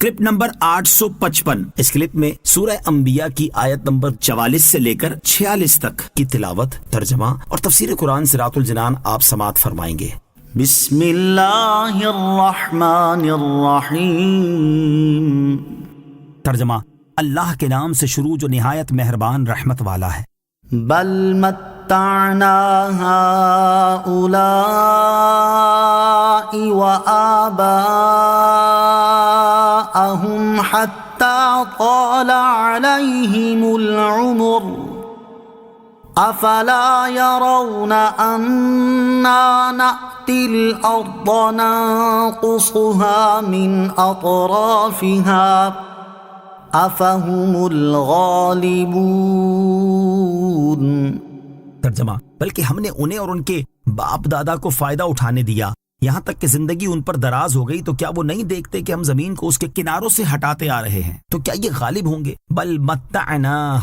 Clip number 855۔ اس clip میں سورہ انبیاء کی آیت نمبر 44 سے لے کر 46 تک کی تلاوت، ترجمہ اور تفسیر قرآن صراط الجنان آپ سماعت فرمائیں گے۔ بسم اللہ الرحمن الرحیم۔ ترجمہ، اللہ کے نام سے شروع جو نہایت مہربان رحمت والا ہے۔ بل متعنا هؤلاء وآباءهم حتى طال عليهم العمر افلا يرون أنا نأتي الأرض ننقصها من أطرافها افہم الغالبون۔ ترجمہ، بلکہ ہم نے انہیں اور ان کے باپ دادا کو فائدہ اٹھانے دیا یہاں تک کہ زندگی ان پر دراز ہو گئی، تو کیا وہ نہیں دیکھتے کہ ہم زمین کو اس کے کناروں سے ہٹاتے آ رہے ہیں؟ تو کیا یہ غالب ہوں گے؟ بل متعنا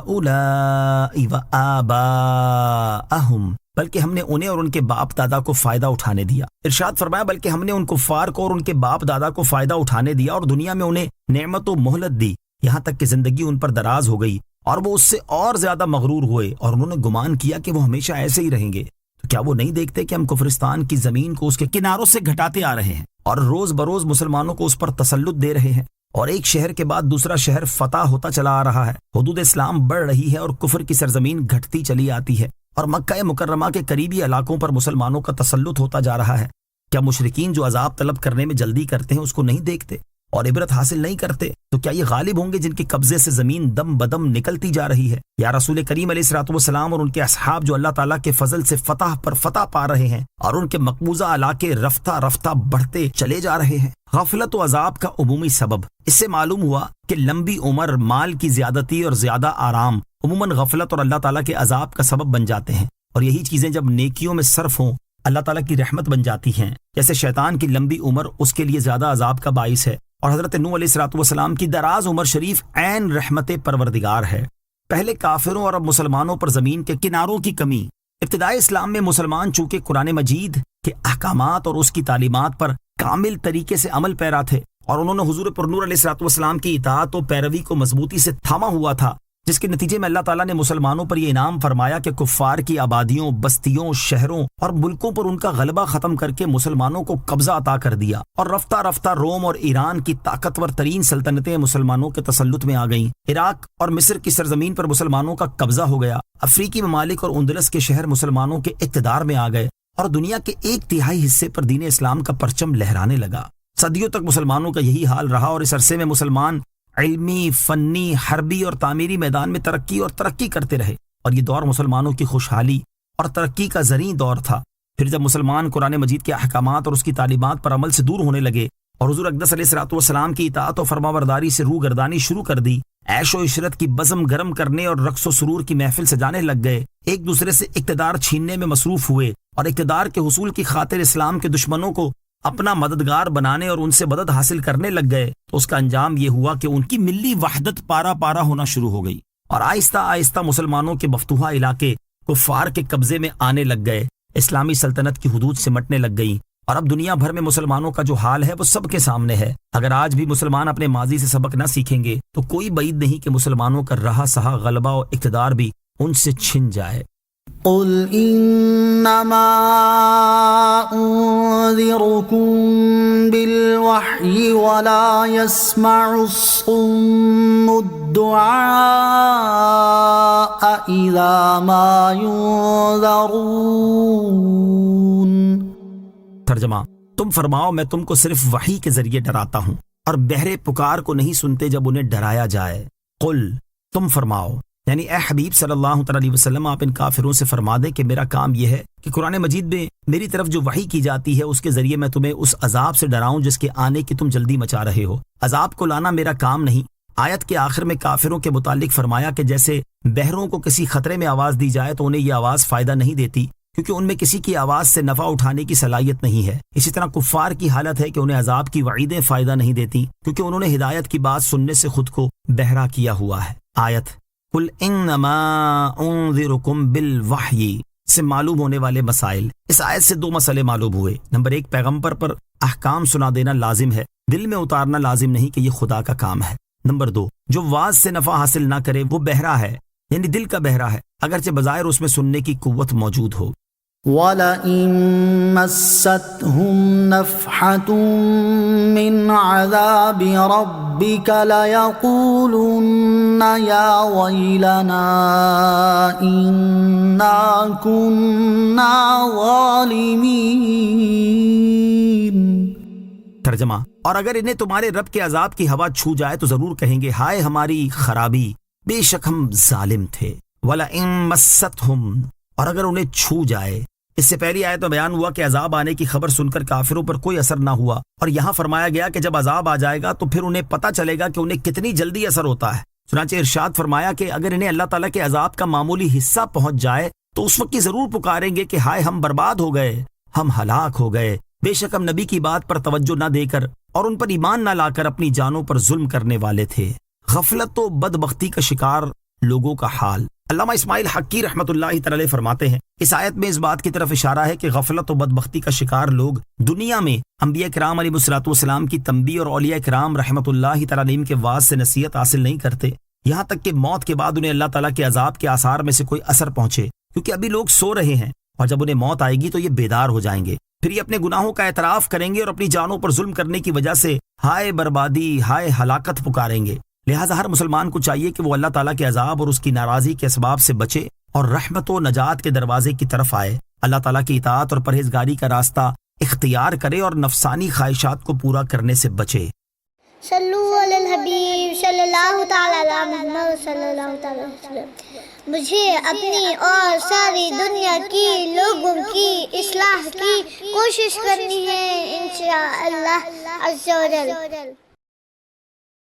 هؤلاء وآباءهم، بلکہ ہم نے انہیں اور ان کے باپ دادا کو فائدہ اٹھانے دیا۔ ارشاد فرمایا، بلکہ ہم نے ان کفار کو اور ان کے باپ دادا کو فائدہ اٹھانے دیا اور دنیا میں انہیں نعمت و مہلت دی یہاں تک کہ زندگی ان پر دراز ہو گئی، اور وہ اس سے اور زیادہ مغرور ہوئے اور انہوں نے گمان کیا کہ وہ ہمیشہ ایسے ہی رہیں گے۔ تو کیا وہ نہیں دیکھتے کہ ہم کفرستان کی زمین کو اس کے کناروں سے گھٹاتے آ رہے ہیں اور روز بروز مسلمانوں کو اس پر تسلط دے رہے ہیں، اور ایک شہر کے بعد دوسرا شہر فتح ہوتا چلا آ رہا ہے، حدود اسلام بڑھ رہی ہے اور کفر کی سرزمین گھٹتی چلی آتی ہے، اور مکہ مکرمہ کے قریبی علاقوں پر مسلمانوں کا تسلط ہوتا جا رہا ہے؟ کیا مشرکین جو عذاب طلب کرنے میں جلدی کرتے ہیں اس کو نہیں دیکھتے اور عبرت حاصل نہیں کرتے؟ تو کیا یہ غالب ہوں گے جن کے قبضے سے زمین دم بدم نکلتی جا رہی ہے؟ یا رسول کریم علیہ الصلوۃ والسلام اور ان کے اصحاب جو اللہ تعالیٰ کے فضل سے فتح پر فتح پا رہے ہیں اور ان کے مقبوضہ علاقے رفتہ رفتہ بڑھتے چلے جا رہے ہیں؟ غفلت و عذاب کا عمومی سبب۔ اس سے معلوم ہوا کہ لمبی عمر، مال کی زیادتی اور زیادہ آرام عموماً غفلت اور اللہ تعالیٰ کے عذاب کا سبب بن جاتے ہیں، اور یہی چیزیں جب نیکیوں میں صرف ہوں اللہ تعالیٰ کی رحمت بن جاتی ہیں۔ جیسے شیطان کی لمبی عمر اس کے لیے زیادہ عذاب کا باعث ہے، اور حضرت نوح علیہ الصلوۃ والسلام کی دراز عمر شریف عین رحمت پروردگار ہے۔ پہلے کافروں اور اب مسلمانوں پر زمین کے کناروں کی کمی۔ ابتدائی اسلام میں مسلمان چونکہ قرآن مجید کے احکامات اور اس کی تعلیمات پر کامل طریقے سے عمل پیرا تھے، اور انہوں نے حضور پرنور علیہ الصلوۃ والسلام کی اطاعت و پیروی کو مضبوطی سے تھاما ہوا تھا، جس کے نتیجے میں اللہ تعالیٰ نے مسلمانوں پر یہ انعام فرمایا کہ کفار کی آبادیوں، بستیوں، شہروں اور ملکوں پر ان کا غلبہ ختم کر کے مسلمانوں کو قبضہ عطا کر دیا، اور رفتہ رفتہ روم اور ایران کی طاقتور ترین سلطنتیں مسلمانوں کے تسلط میں آ گئیں۔ عراق اور مصر کی سرزمین پر مسلمانوں کا قبضہ ہو گیا، افریقی ممالک اور اندلس کے شہر مسلمانوں کے اقتدار میں آ گئے، اور دنیا کے 1/3 حصے پر دین اسلام کا پرچم لہرانے لگا۔ صدیوں تک مسلمانوں کا یہی حال رہا، اور اس عرصے میں مسلمان علمی، فنی، حربی اور تعمیری میدان میں ترقی کرتے رہے، اور یہ دور مسلمانوں کی خوشحالی اور ترقی کا زرعی دور تھا۔ پھر جب مسلمان قرآن مجید کے احکامات اور اس کی تعلیمات پر عمل سے دور ہونے لگے اور حضور اقدس علیہ الصلوۃ والسلام کی اطاعت و فرمانبرداری سے روح گردانی شروع کر دی، عیش و عشرت کی بزم گرم کرنے اور رقص و سرور کی محفل سجانے لگ گئے، ایک دوسرے سے اقتدار چھیننے میں مصروف ہوئے، اور اقتدار کے حصول کی خاطر اسلام کے دشمنوں کو اپنا مددگار بنانے اور ان سے مدد حاصل کرنے لگ گئے، تو اس کا انجام یہ ہوا کہ ان کی ملی وحدت پارا پارا ہونا شروع ہو گئی، اور آہستہ آہستہ مسلمانوں کے مفتوحہ علاقے کفار کے قبضے میں آنے لگ گئے، اسلامی سلطنت کی حدود سمٹنے لگ گئی، اور اب دنیا بھر میں مسلمانوں کا جو حال ہے وہ سب کے سامنے ہے۔ اگر آج بھی مسلمان اپنے ماضی سے سبق نہ سیکھیں گے تو کوئی بعید نہیں کہ مسلمانوں کا رہا سہا غلبہ و اقتدار بھی ان سے چھن جائے۔ قل انما انذركم بالوحی ولا يسمع الصم الدعاء اذا ما ينذرون۔ ترجمہ، تم فرماؤ میں تم کو صرف وحی کے ذریعے ڈراتا ہوں، اور بہرے پکار کو نہیں سنتے جب انہیں ڈرایا جائے۔ قل، تم فرماؤ، یعنی اے حبیب صلی اللہ علیہ وسلم آپ ان کافروں سے فرما دیں کہ میرا کام یہ ہے کہ قرآن مجید میں میری طرف جو وحی کی جاتی ہے اس کے ذریعے میں تمہیں اس عذاب سے ڈراؤں جس کے آنے کی تم جلدی مچا رہے ہو۔ عذاب کو لانا میرا کام نہیں۔ آیت کے آخر میں کافروں کے متعلق فرمایا کہ جیسے بہروں کو کسی خطرے میں آواز دی جائے تو انہیں یہ آواز فائدہ نہیں دیتی، کیونکہ ان میں کسی کی آواز سے نفع اٹھانے کی صلاحیت نہیں ہے۔ اسی طرح کفار کی حالت ہے کہ انہیں عذاب کی وعیدیں فائدہ نہیں دیتی، کیونکہ انہوں نے ہدایت کی بات سننے سے خود کو بہرا کیا ہوا ہے۔ آیت قل انما انذرکم بالوحی سے معلوم ہونے والے مسائل۔ اس آیت سے 2 مسئلے معلوم ہوئے۔ نمبر 1، پیغمبر پر احکام سنا دینا لازم ہے، دل میں اتارنا لازم نہیں کہ یہ خدا کا کام ہے۔ نمبر 2، جو واز سے نفع حاصل نہ کرے وہ بہرا ہے، یعنی دل کا بہرا ہے، اگرچہ بظاہر اس میں سننے کی قوت موجود ہو۔ وَلَئِن مَسَّتْهُمْ نَفْحَةٌ مِّنْ عَذَابِ رَبِّكَ لَيَقُولُنَّ يَا وَيْلَنَا إِنَّا كُنَّا ظَالِمِينَ۔ ترجمہ، اور اگر انہیں تمہارے رب کے عذاب کی ہوا چھو جائے تو ضرور کہیں گے ہائے ہماری خرابی، بے شک ہم ظالم تھے۔ وَلَئِن مَسَّتْهُمْ، اور اگر انہیں چھو جائے۔ اس سے پہلی آیت میں بیان ہوا کہ عذاب آنے کی خبر سن کر کافروں پر کوئی اثر نہ ہوا، اور یہاں فرمایا گیا کہ جب عذاب آ جائے گا تو پھر انہیں پتہ چلے گا کہ انہیں کتنی جلدی اثر ہوتا ہے۔ چنانچہ ارشاد فرمایا کہ اگر انہیں اللہ تعالیٰ کے عذاب کا معمولی حصہ پہنچ جائے تو اس وقت کی ضرور پکاریں گے کہ ہائے ہم برباد ہو گئے، ہم ہلاک ہو گئے، بے شک ہم نبی کی بات پر توجہ نہ دے کر اور ان پر ایمان نہ لا کر اپنی جانوں پر ظلم کرنے والے تھے۔ غفلت و بدبختی کا شکار لوگوں کا حال۔ علامہ اسماعیل حقی رحمۃ اللہ تعالی علیہ فرماتے ہیں، اس آیت میں اس بات کی طرف اشارہ ہے کہ غفلت و بدبختی کا شکار لوگ دنیا میں انبیاء کرام علیہ الصلوۃ والسلام کی تنبیہ اور اولیاء کرام رحمۃ اللہ تعالی علیہم کے واعظ سے نصیحت حاصل نہیں کرتے، یہاں تک کہ موت کے بعد انہیں اللہ تعالیٰ کے عذاب کے آثار میں سے کوئی اثر پہنچے، کیونکہ ابھی لوگ سو رہے ہیں اور جب انہیں موت آئے گی تو یہ بیدار ہو جائیں گے، پھر یہ اپنے گناہوں کا اعتراف کریں گے اور اپنی جانوں پر ظلم کرنے کی وجہ سے ہائے بربادی، ہائے ہلاکت پکاریں گے۔ لہٰذا ہر مسلمان کو چاہیے کہ وہ اللہ تعالیٰ کے عذاب اور اس کی ناراضی کے اسباب سے بچے اور رحمت و نجات کے دروازے کی طرف آئے، اللہ تعالیٰ کی اطاعت اور پرہیزگاری کا راستہ اختیار کرے اور نفسانی خواہشات کو پورا کرنے سے بچے۔ صلو علی الحبیب صلی اللہ تعالی علی محمد صلی اللہ تعالی علیہ وسلم۔ مجھے اپنی اور ساری دنیا کی لوگوں کی اصلاح کی کوشش کرنی ہے انشاءاللہ عز و جل۔